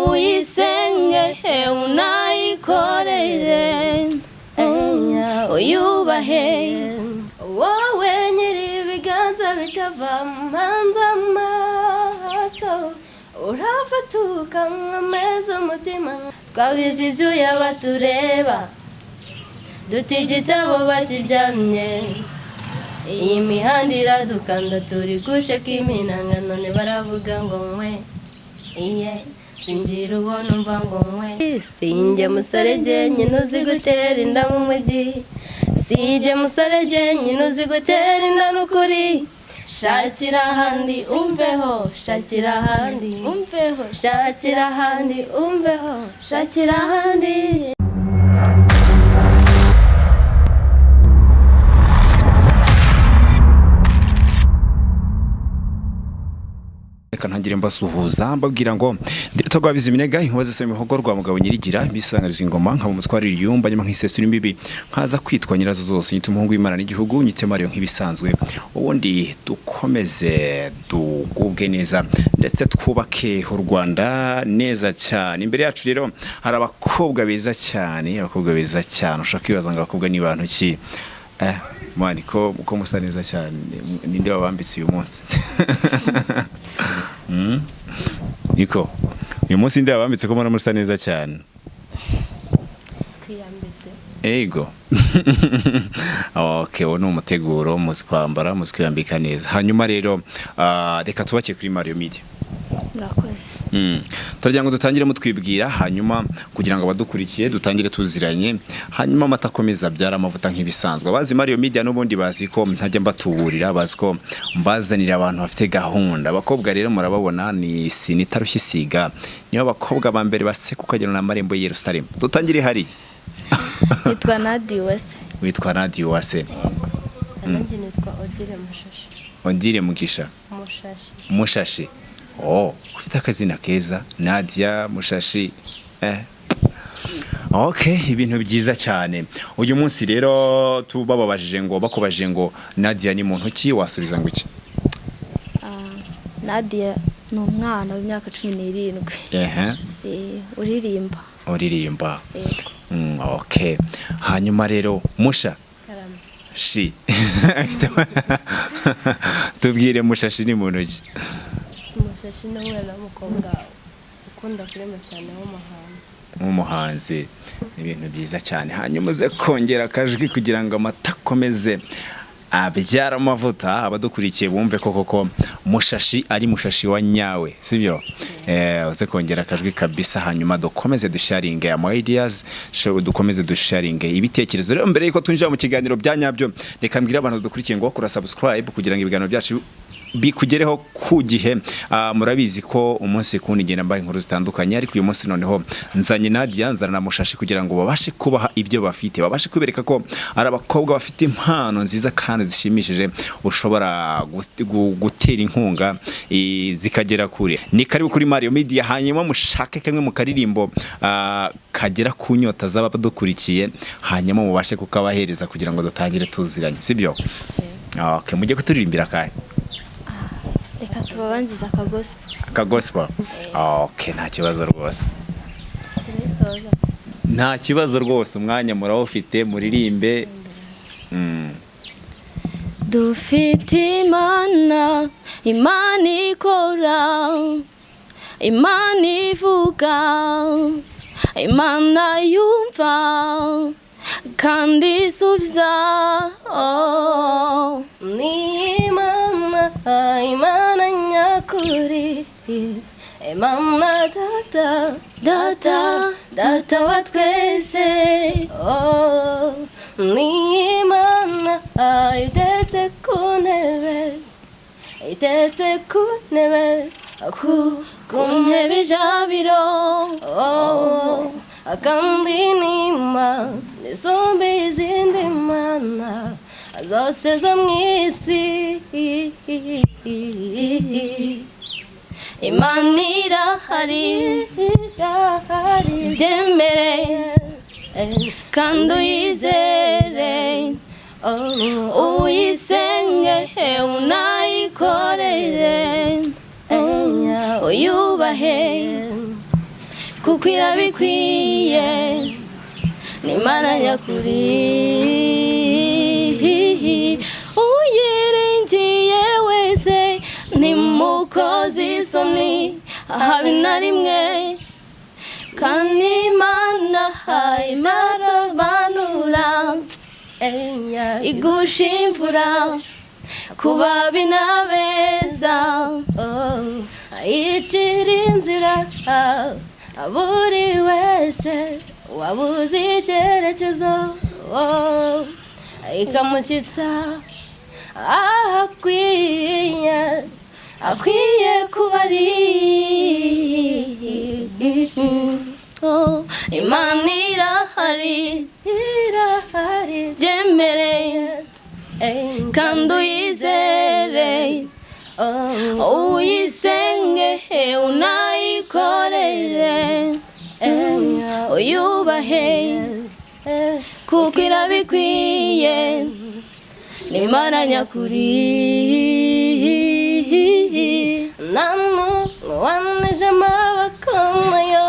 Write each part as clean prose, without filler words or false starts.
uyisenge unayikorere uyubahe wowe nyiri ibiganza bikava mpanze amaso urafatuka nkameza umutima twabize ibyuya batureba duti igitabo bakiryamye iyi mihanda iradukanda turi gushaka iminanga none baravuga ngo mwe iye singira ubona umva ngo mwe sinjye musore jyenyine uzi gutera inda mu mujyi sinjye musore jyenyine uzi gutera inda n'ukuri shakira ahandi umveho shakira ahandi umveho shakira ahandi umveho shakira ahandi. Ntangire mbasuhuza mbabwira ngo ndetse rwabize iminega inkoze se mihogo rwa mugabo nyirigira bisangarizwa ingoma nkaba umutwarira yumba nyuma nk'isesura imbibi nkaza kwitwa nyirazo zose nyita umuhungu w'Imana n'igihugu nyite Marion nk'ibisanzwe ubundi dukomeze dugubwe neza ndetse twubake u Rwanda neza cyane. Imbere yacu rero hari abakobwa beza cyane ushaka kwibaza ngo abakobwa ni bantu ki mani ko musa neza cyane ninde wabambitse uyu munsi niko uyu munsi ninde wabambitse ko mbona musa neza cyane kwiyambitse ego okay wowe n'umuteguro muzi kwambara muzi kwiyambika neza. Hanyuma rero reka tubake kuri Marion Media. murakoze. Turagira ngo dutangire mutwibwira hanyuma kugira ngo abadukurikiye dutangire tuziranye hanyuma amatakomeza byara amavuta nk'ibisanzwe. Abazi Marion Media n'ubundi bazi ko ntajya mbatuburira bazi ko mbazanira abantu bafite gahunda. Abakobwa rero murababona ni sinitarushye siga niyo abakobwa ba mbere baseka ukagera na marembo ya Yerusalemu. Dutangire hari nitwa Nadi wase. Witwa Nadi wase. Nanjye nitwa Odile Mushashi. Odile Mugisha. Mushashi. Oh, ufite akazina keza Nadia Mushashi. Okay, ibintu byiza cyane. Uyu munsi rero tubababajije ngo bakubajije ngo Nadia ni muntu ki wasubiza ngo iki? Nadia ni umwana w'imyaka 17. Uririmba. Uririmba. Okay. Hanyuma rero Musha. Shi. Tubwire Mushashi ni muntu ki? Mushashi ni umwana w'umukobwa ukunda kurema cyane w'umuhanzi. Ibintu byiza cyane. Hanyuma uze kongera akajwi kugira ngo amatakomeze abyara amavuta abadukurikiye bumve koko Mushashi ari Mushashi wa nyawe sibyo? Uze kongera akajwi kabisa hanyuma dukomeze dusharinge ama ideas dukomeze dusharinge ibitekerezo. Rero mbere yuko twinjira mu kiganiro byanyabyo reka mbwira abantu dukurikiye ngo bakora subscribe kugira ngo ibiganiro byacu bikugereho ku gihe. Murabizi ko umunsi kundi ngenda mbaye inkuru zitandukanye ariko uyu munsi noneho nzanye Nadia nzana na Mushashi kugira ngo babashe kubaha ibyo bafite babashe kubereka ko ari abakobwa bafite impano nziza kandi zishimishije ushobora gutera inkunga zikagera kure. Ni karibu kuri Marion Media hanyuma mushake kamwe mu karirimbo kagera ku nyota z'abadukurikiye hanyuma mubashe kukabahereza kugira ngo dutangire tuziranye sibyo? Okay, mujye kuturirimbira kaye. Reka tubabanziza akagospel. Okay, nta kibazo rwose. Nta kibazo rwose umwanya murawufite muririmbe. Dufite imana ikora imana ivuga imana yumva kandi isubiza ni imana nyakuri imana data wa twese ni imana itetse ku ntebe ku ntebe ijabiro kandi ni imana isumba izindi mana zose zo mu isi. Imana irahari byemere kandi uyizere uyisenge unayikorere uyubahe kuko irabikwiye n'imana nyakuri uyiringiye wese ntimukoze isoni habe na rimwe kandi imana imarabanura igusha imvura ku babi n'abeza ayicira inzira buri wese wabuze icyerekezo ikamushyitsa akwiye kuba ari imana irahari byemereye kandi uyizere uyisenge unayikorere uyubahe kuko irabikwiye n'imana nyakuri namwe waneje amaboko mayo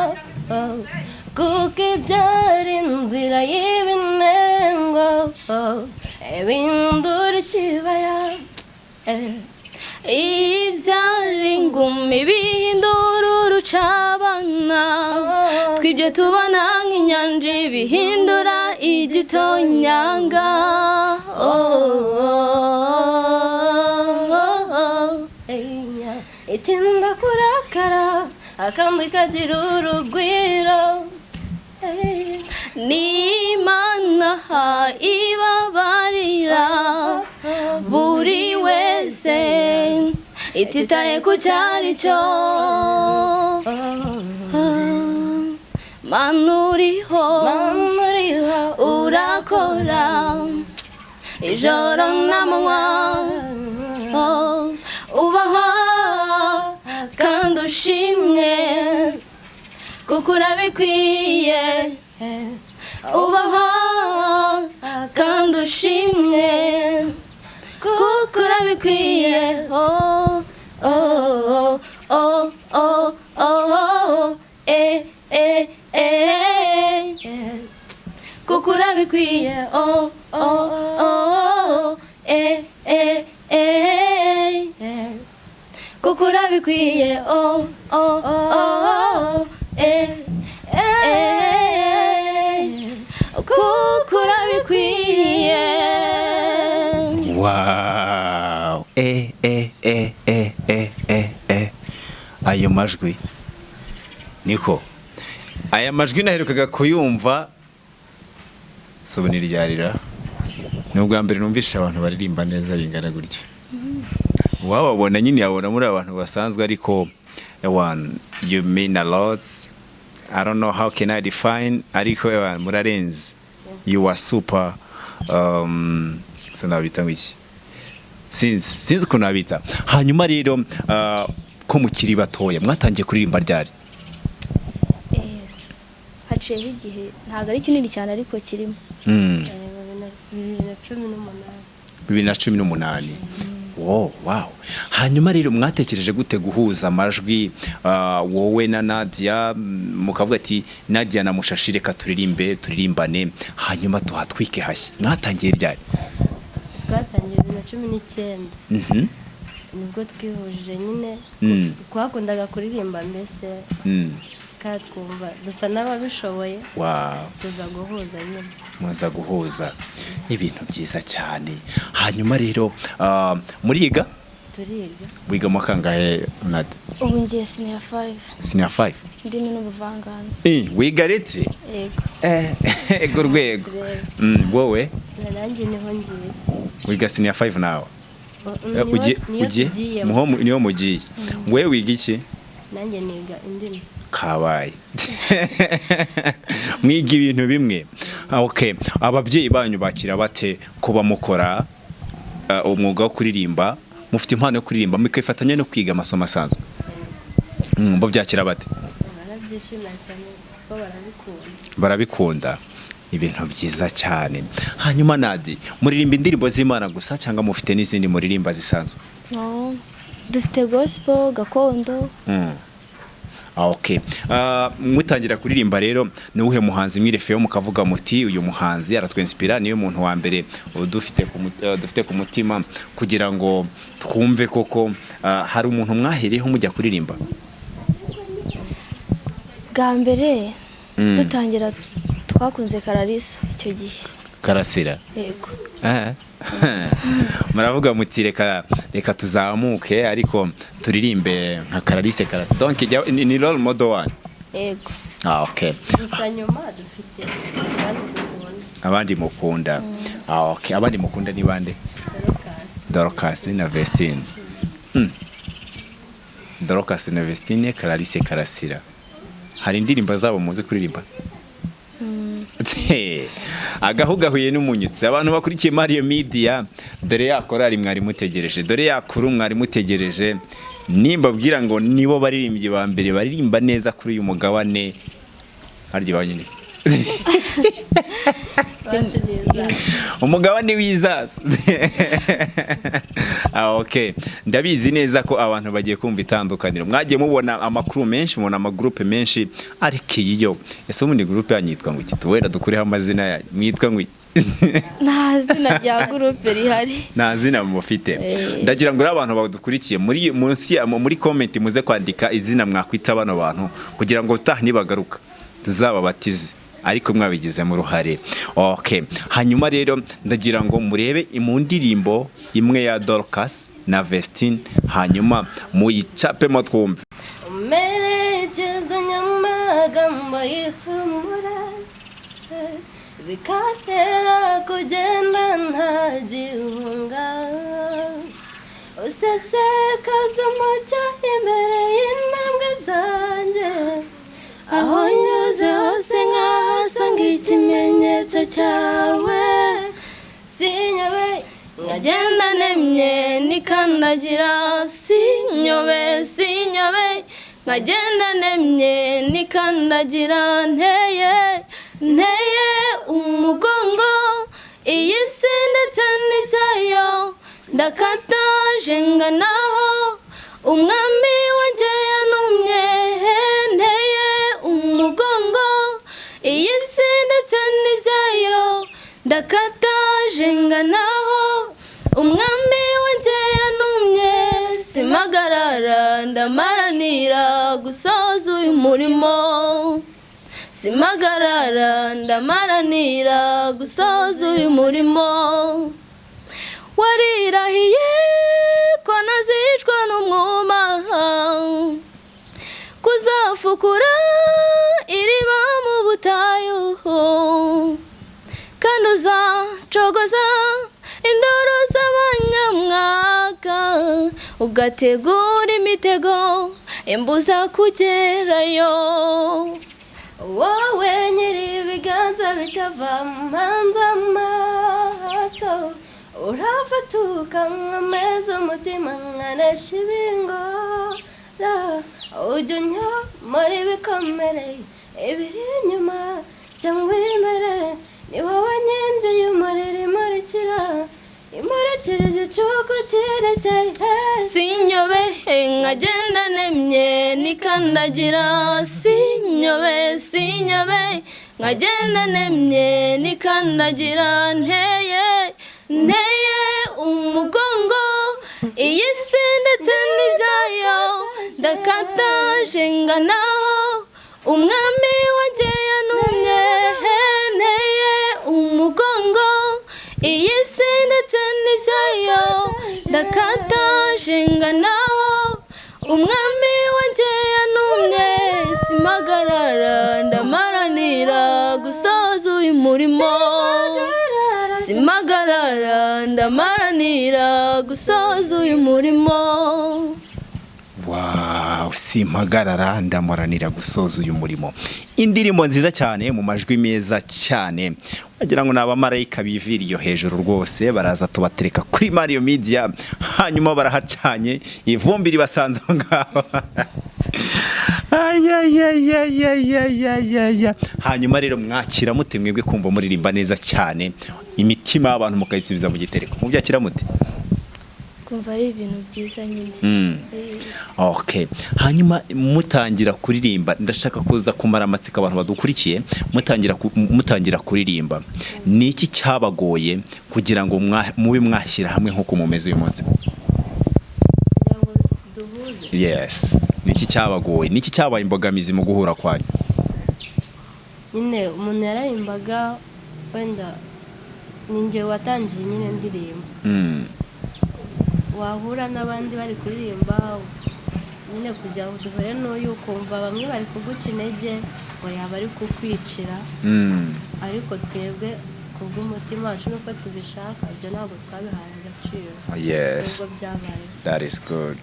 kuko ibyari inzira y'ibinengo bihindura ikibaya ibyari ingumi bihindura urucabana twibyo tubona nk'inyanja bihindura igitonyanga itinda kurakara akandi kagira urugwiro n'imana ibabarira buri wese ititaye ku cyari cyo mana uriho urakora ijoro n'amanywa ubaho kandi ushimwe kuko urabikwiye ubaho kandi ushimwe kuko urabikwiye kuko urabikwiye kuko urabikwiye kuko urabikwiye. Wow. Ayo majwi niko aya majwi naherukaga kuyumva sobanira ryarira ni ubwa mbere numvisha abantu baririmba neza bingana gutya. Wababona nyine yabona muri abantu basanzwe ariko you mean a lot. I don't know how can I define ariko murarenze. You are super sanabita ngiki sinzi ko nabita. Hanyuma rero ko mukiri batoya mwatangiye kuririmba ryari? Haciyeho igihe ntabwo ari kinini cyane ariko kirimo 2018. Wow. Hanyuma rero mwatekereje gute guhuza amajwi wowe na Nadia mukavuga ati Nadia na Mushashi reka turirimbane hanyuma tuhatwike hashya? Mwatangiye ryari? Twatangiye 2019. Nibwo twihuje nyine twakundaga kuririmba mbese twumva dusa n'ababishoboye. Tuza guhuza nyine. Muza guhuza ibintu byiza cyane. Hanyuma rero muriga? Turiga. Wiga mu kangahe Nadia? Ubu ngiye senior 5. Senior 5? Ndimi n'ubuvanganzo. Wiga letre? Yego. Ego rwego. Wowe? Nanjye niho ngiye. Wiga senior 5 nawe? Ugiye? Niho mugiye. Wewe wiga iki? Nanjye niga indimi. Kabaye. Mwiga ibintu bimwe. Okay, ababyeyi banyu bakira bate kuba mukora umwuga wo kuririmba, mufite impano yo kuririmba mukifatanya no kwiga amasomo asanzwe? Bo byakira bate? Barabyishimira cyane ko barabikunda. Ibintu byiza cyane. Hanyuma Nadi, muririmba indirimbo z'Imana gusa cyangwa mufite n'izindi muririmba zisanzwe? Dufite gospel gakondo. Okay. Mutangira kuririmba rero ni uhe muhanzi mwirefeyo mukavuga muti uyu muhanzi aratwenspira niyo muntu wa mbere dufite ku mutima kugira ngo twumve koko hari umuntu mwahereyeho mujya kuririmba? Bwa mbere dutangira twakunze Kararisa icyo gihe. Karasira? Yego. Muravuga muti reka tuzamuke ariko turirimbe nka Kararisa Karasira. Donc ni role model one. Yego. Okay. Gusa nyuma dufite abandi mukunda. Okay. Abandi mukunda ni bande? Dorcas na Vestine. Dorcas na Vestine, Kararisa Karasira. Hari indirimbo zabo muzi kuririmba? Agahugahuye n'umunyutse abantu bakurikiye Marion Media, dore yakorari mwari mutegereje, dore yakuru mwari mutegereje, nimba bwira ngo nibo baririmbye ba mbere baririmba neza kuri uyu mugabane harya banyine umugabane w'izaza. Okay, ndabizi neza ko abantu bagiye kumva itandukaniro. Mwagiye mubona amakuru menshi, mubona amagroupe menshi, ariko iyo ese ubundi groupe yanyitwa ngo iki? Tuwera dukureho amazina ya mwitwa ngo nta zina rya groupe rihari, nta zina mufite. Ndagira ngo abantu badukurikiye muri munsi muri comment muze kwandika izina mwakwita bano bantu kugira ngo utaha nibagaruka tuzababatize, ariko mwabigize mu ruhare. Okay, hanyuma rero ndagira ngo murebe mu ndirimbo imwe ya Dorcas na Vestine, hanyuma muyicapemo twumve. umerekeza nyamagambo y'ihumura bikatera kugenda nta gihunga, usesekaza umucyo imbere y'intambwe zanjye, aho nyuze hose nkahasanga ikimenyetso cyawe, sinyobe nkagenda nemye nikandagira, sinyobe nkagenda nemye nikandagira, nteye umugongo iyi si ndetse n'ibyayo, ndakataje nganaho umwami wanjye yanumye, nteye umugongo iyi si ndetse n'ibyayo, ndakataje nganaho umwami wanjye yanumye, simagarara ndamaranira gusoza uyu murimo, simagarara ndamaranira gusoza uyu murimo, warirahiye ko nazicwa n'umwuma, kuzafukura iriba mu butayu, kandi uzacogoza indoro z'abanyamwaka, ugategura imitego imbuza kugerayo, wowe nyiri ibiganza bitava mpanze amaso, urafatuka nkameza umutima nkanesha ibingora, ujya unyomora ibikomere ibiri inyuma cyangwa imbere, ni wowe nkingi y'umuriro imurikira igicuku cyerekeye, sinyobe nkagenda nemye nikandagira, sinyobe nkagenda nemye nikandagira, nteye umugongo iyi si ndetse n'ibyayo, ndakataje nganaho umwami wanjye yanumye, nteye umugongo iyi si ndetse n'ibyayo, ndakataje nganaho umwami wanjye yanumye, simagarara ndamaranira gusoza uyu murimo, simagarara ndamaranira gusoza uyu murimo. Wow, simpagarara ndamaranira gusoza uyu murimo. Indirimbo nziza cyane mu majwi meza cyane, wagira ngo n'abamarayika biviriye hejuru rwose, baraza tubatereka kuri Marion Media, hanyuma barahacanye ivumbi ribasanze aho ngaho. Hanyuma rero mwakira mute mwebwe kumva muririmba neza cyane, imitima y'abantu mukayisubiza mu gitereko, mubyakira mute? kumva ari ibintu byiza nyine. Okay, hanyuma mutangira kuririmba, ndashaka kuza kumara amatsiko abantu badukurikiye. Mutangira kuririmba, ni iki cyabagoye kugira ngo mube mwashyira hamwe nk'uko mumeze uyu munsi? Yes, ni iki cyabagoye, ni iki cyabaye imbogamizi mu guhura kwanyu? nyine umuntu yararimbaga, wenda ninjye watangiye nyine ndirimba, wahura n'abandi bari kuririmba nyine kugira ngo duhure n'uyu ukumva bamwe bari kuguca intege ngo yaba ari kukwicira, ariko twebwe kubw'umutima wacu nuko tubishaka, ibyo ntabwo twabihaye agaciro. Yes, nubwo byabaye. that is good.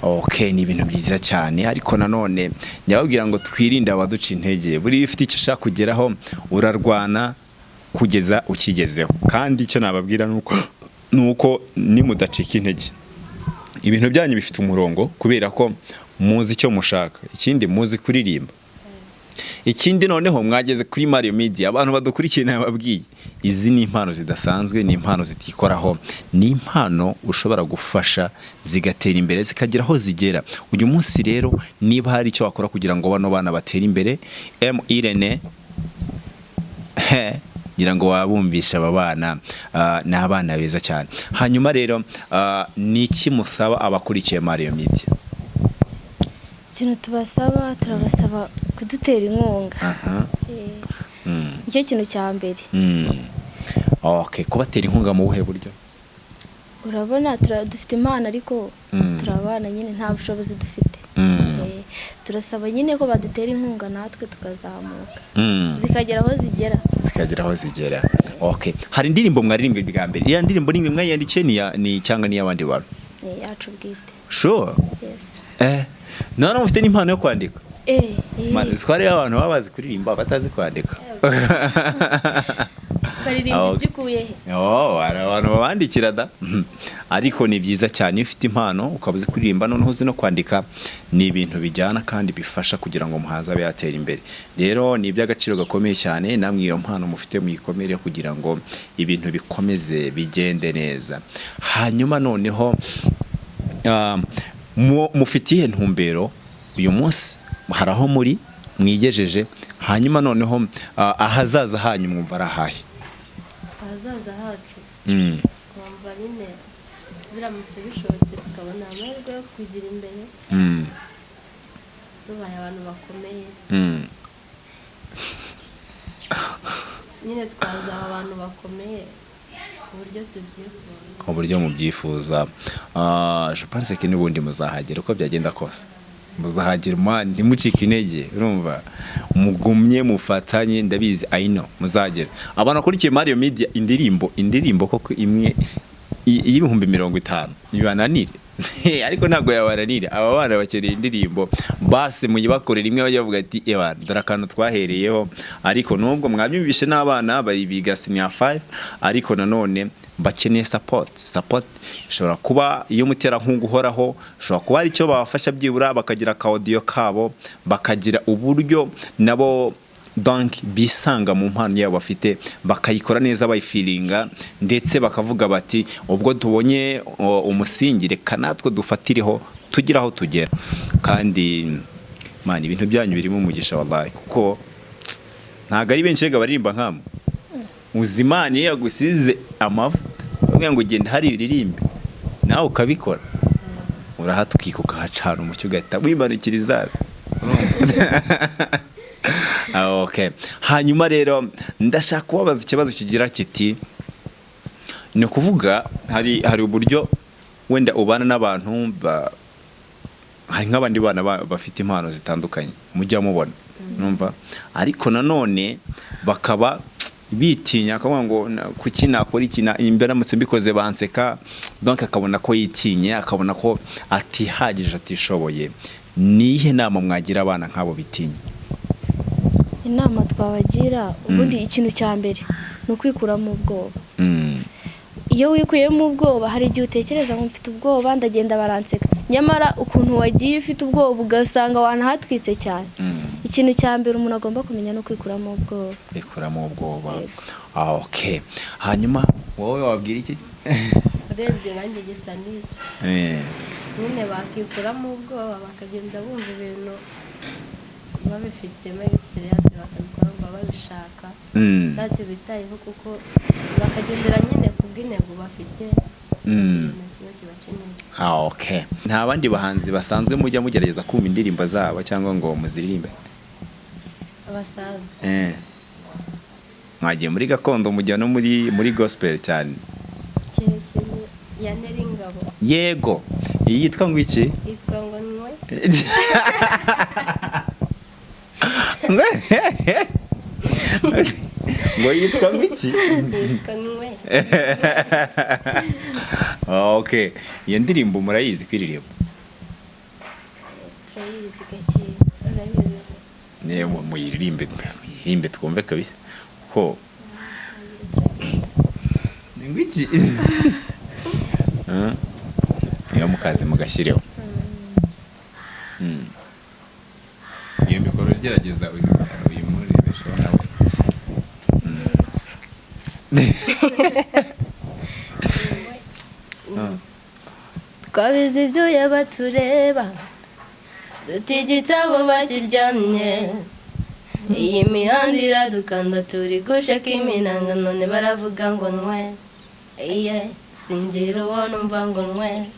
Okay, ni ibintu byiza cyane, ariko nanone nyababwira ngo twirinde abaduca intege. Buri ufite icyo ushaka kugeraho urarwana kugeza ukigezeho, kandi icyo nababwira nuko nimudacika intege ibintu byanyu bifite umurongo, kubera ko muzi icyo mushaka, ikindi muzi kuririmba, ikindi noneho mwageze kuri Marion Media. Abantu badukurikiye nababwiye, izi ni impano zidasanzwe, ni impano zitikoraho, ni impano ushobora gufasha zigatera imbere zikagira aho zigera. Uyu munsi rero niba hari icyo wakora kugira ngo bano bana batere imbere, Irene ngira ngo wabumvisha aba bana, ni abana beza cyane. Hanyuma rero ni iki musaba abakurikiye Marion Media? Ikintu turabasaba kudutera inkunga. Nicyo kintu cya mbere. Okay, kubatera inkunga mu buhe buryo? Urabona dufite impano ariko turabana nyine nta bushobozi dufite. Turasaba nyine ko badutera inkunga natwe tukazamuka, zikagera aho zigera. Okay, hari indirimbo mwaririmbye bwa mbere? Iya ndirimbo nimwe mwayandikiye ni cyangwa ni y'abandi bantu? Yacu bwite. Sure. Yes. None mufite n'impano yo kwandika? Man, twari abantu babazi kuririmba batazi kwandika. baririmba tubikuye. Hari abantu babandikira da. Ariko ni byiza cyane ufite impano ukabuze kuririmba noneho uzi no kwandika, ni ibintu bijyana kandi bifasha kugira ngo umuhanzi abe yatera imbere. Rero ni iby'agaciro gakomeye cyane, namwe iyo mpano mufite muyikomere kugira ngo ibintu bikomeze bigende neza. Hanyuma noneho mufitiye ntumbero uyu munsi, hari aho muri mwigejeje, hanyuma noneho ahazaza hanyu mwumva arahahe? Ahazaza hacu twumva nyine biramutse bishobotse tukabona amahirwe yo kugira imbere, tubaye abantu bakomeye, nyine twazaba abantu bakomeye ku buryo mubyifuza. Je pense que n'ubundi muzahagera uko byagenda kose, muzahagera ntimucike intege, urumva, mugumye mufatanye, ndabizi I know muzagera. Abantu akurikiye Marion Media, indirimbo koko imwe y'ibihumbi 50 bibananire ariko ntago yabaranira. Aba bana bakeneye indirimbo, base muyibakorera imwe bajya bavuga ati ebana dore akantu twahereyeho. Ariko nubwo mwabyumvishe n'abana bari biga senior 5, ariko nanone bakeneye support ishobora kuba iyo mutera nkungu uhoraho, ishobora kuba ari cyo babafasha byibura bakagira ka audio kabo, bakagira uburyo nabo donc bisanga mu mpano yabo bafite, bakayikora neza bayifilinga, ndetse bakavuga bati ubwo tubonye umusingire kanatwe dufatireho tugira aho tugera. kandi man ibintu byanyu birimo umugisha wallahi, kuko ntago ari benshi baririmba nkamo uzimana yagusize amavu uvuga ngo genda hari iririmbe nawe ukabikora, urahatwika ukahacana umucyo ugahita wimanukira izaza. Okay, hanyuma rero ndashaka kubabaza ikibazo kigira kiti, ni kuvuga hari uburyo wenda ubana n'abantu hari nk'abandi bana bafite impano zitandukanye mujya mubona, numva, ariko nanone bakaba bitinya akavuga ngo kuki nakora iki imbere namutse mbikoze banseka, donc akabona ko yitinye, akabona ko atihagije atishoboye. Nihe nama mwagira abana nk'abo bitinya? Inama twabagira, ubundi ikintu cya mbere ni ukwikura mu ubwoba. Iyo wikuye mu ubwoba, hari igihe utekereza ngo mfite ubwoba ndagenda baranseka, nyamara ukuntu wagiye ufite ubwoba ugasanga wanahatwitse cyane. Ikintu cya mbere umuntu agomba kumenya no kwikura mu ubwoba. Kwikura mu ubwoba. Okay, hanyuma wowe wabwira iki? urebye nanjye gisa n'icyo nyine bakikuramo ubwoba bakagenda bumva ibintu babifitemo experience bakabikora ngo babishaka ntacyo bitayeho kuko bakagendera nyine ku bw'intego bafite ikintu kimwe kibaca intege. Okay. Nta bandi bahanzi basanzwe mujya mugerageza kumva indirimbo zabo cyangwa ngo muziririmbe? Abasanzwe mwagiye muri gakondo mujya no muri gospel cyane? ya Neringabo. Yego. Iyi yitwa ngo iki? Yitwa ngo nwe. Ngo yitwa ngo iki? Yitwa nwe. Okay. Iyo ndirimbo murayizi kwiririmba? Turayizi gake. Ne muyiririmbe twumve kabisa. Ho. Ni ngiki? Iyo mukazi mugashyireho. Iyo mikoro gerageza uyu murebeshaho nawe. Twabize ibyo yabatureba dutigita abo bakiryamye, iyi mihanda iradukanda turi gushaka iminanga none baravuga ngo nwe. Singira uwo numva ngo nwe.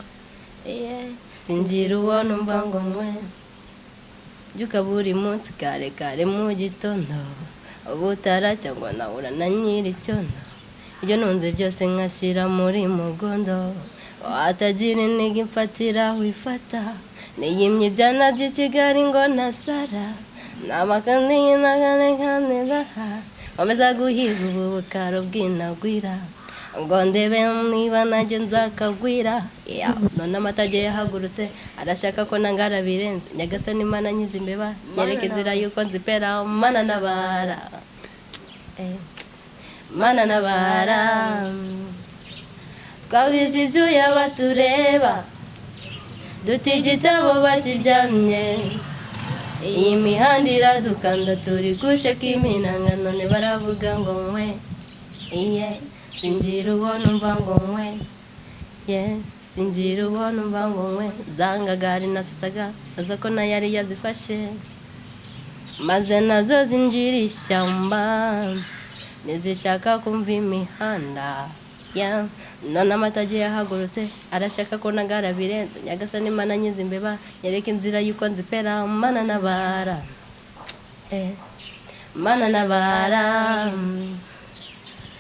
Singira uwo numva ngo nwe. Byuka buri munsi kare kare mu gitondo ubutara cyangwa nahura na nyiri icyondo, ibyo nunze byose nkashyira muri mugondo, watagira intege mfatira wifata, niyimye ibyana by'i Kigali ngo nasara, namakaniye nagane kaniraha, wameza guhiga ubu bukaro bw'inagwira, ngo ndebe niba nanjye nzakagwira. None amatage yahagurutse arashaka ko nangara birenze, nyagasani imana nyiza imbeba nyereka inzira yuko nzipera, mana nabara mana nabara. Twabize ibyo yabatureba dutigita abo bakiryamye, iyi mihanda iradukanda turi gushaka iminanga none baravuga ngo nwe. Singira uwo numva ngo nwe. Singira uwo numva ngo nwe. Zangagari nasasaga aza ko nayo yari yazifashe, maze nazo zinjira ishyamba nizishaka kumva imihanda. None amatage yahagurutse arashaka ko nagara birenze, nyagasani imana nyiza imbeba nyereka inzira yuko nzipera, mana nabara mana nabara.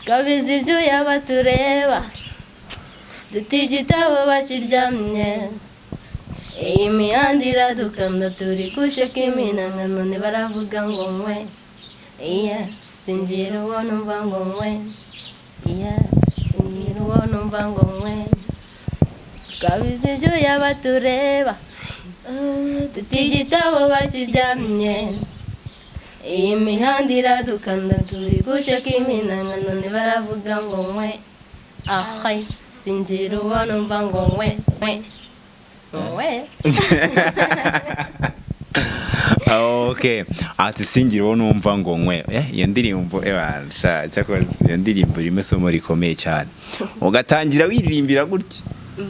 Twabize ibyo yabatureba dutigita abo bakiryamye, iyi mihanda iradukanda turi gushaka iminanga none baravuga ngo nwe. Singira uwo numva ngo nwe. Singira uwo numva ngo nwe. Twabize ibyo yabatureba dutigita abo bakiryamye, iyi mihanda iradukanda turi gushaka iminanga none baravuga ngo nwe. Singira uwo numva ngo nwe. Okay. Ati singira uwo numva ngo nwe. Iyo ndirimbo cyakoze iyo ndirimbo irimo isomo rikomeye cyane. Ugatangira wiririmbira gutya,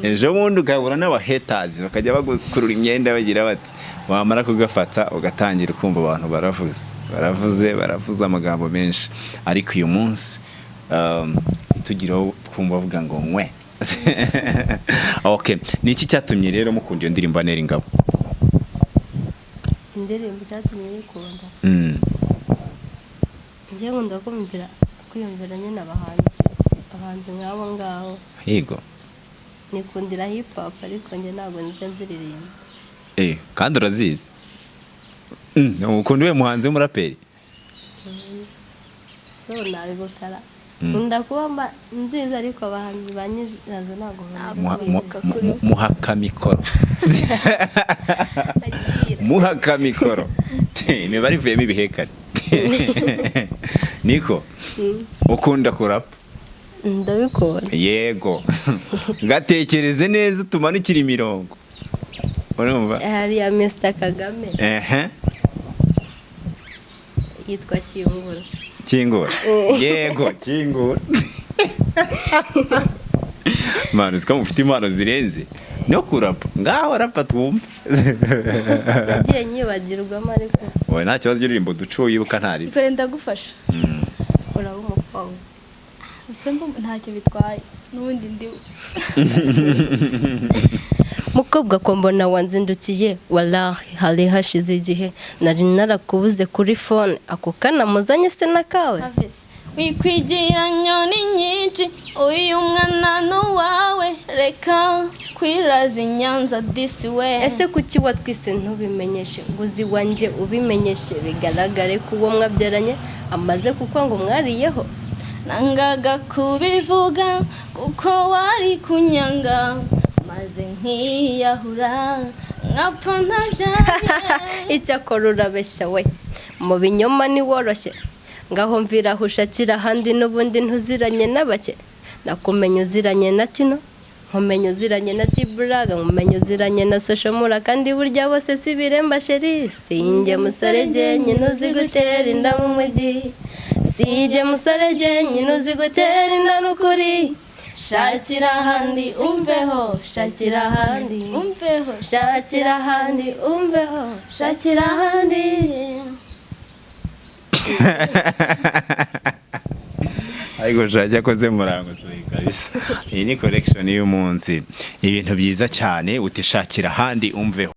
ejo bundi ukabura n'abahaters bakajya bagukurura imyenda bagira bati, wamara kugafata ugatangira kumva abantu baravuze amagambo menshi, ariko uyu munsi itugiraho twumva bavuga ngo nwe. Okay. Ni iki cyatumye rero mukunda iyo ndirimbo Neringabo? Indirimbo cyatumye yikunda, njye nkunda kwiyumvira nyine abahanzi nk'abo ngaho. Yego. Nikundira hip hop ariko njye ntabwo nzi nziririmba. Kandi urazizi? Ukunda uwe muhanzi w'umuraperi? Nabigukara nkunda kuba nziza ariko abahanzi banyizaza ntabwo muhaka mikoro. Muhaka mikoro. Imibare ivuyemo ibihekane. Niko ukunda kurapa? Ndabikora. Yego. Gatekereze neza tumanukira imirongo. Urumva? Hari ya Mr Kagame. Yitwa Kingura. Yego, Kingura. Manu ziko mufite impano zirenze no kurapa ngaho rapa twumve. Nagiye nyibagirwamo ariko Wowe nta kibazo cy'uririmbo duco yibuka ntari. Ikore ndagufasha. uraba umukobwa. Usembo ntacyo bitwaye n'ubundi ndiwe. Mukobwa ko mbona wanzindukiye wallahi hari hashize igihe nari narakubuze kuri phone ako kana muzanye se nakawe. Havese wikwigira nyoni nyinshi uyu mwana n'uwawe reka kwiraza inyanza disi we. Ese kuki watwise ntubimenyeshe nguzi wanje ubimenyeshe bigaragare ko uwo mwabyaranye amaze kuko ngo mwariyeho. Nangaga kubivuga kuko wari kunyanga maze nkiyahura nkapfa ntabyaye. Icyakora urabeshya we mu binyoma ni woroshye ngaho mvira hushakira ahandi n'ubundi ntuziranye n'abake nakumenya uziranye na Tino nkumenye uziranye na Tiburaga nkumenye uziranye na Soshomura kandi burya bose si biremba sheri sinjye musore genye nuzi gutera inda mu mujyi sinjye musore genye nuzi gutera inda n'ukuri shakira ahandi umveho shakira ahandi umveho shakira ahandi umveho shakira ahandi. Ariko shajya koze murango soyi kabisa. Iyi ni collection y'umunsi. Ibintu byiza cyane utishakira handi umveho.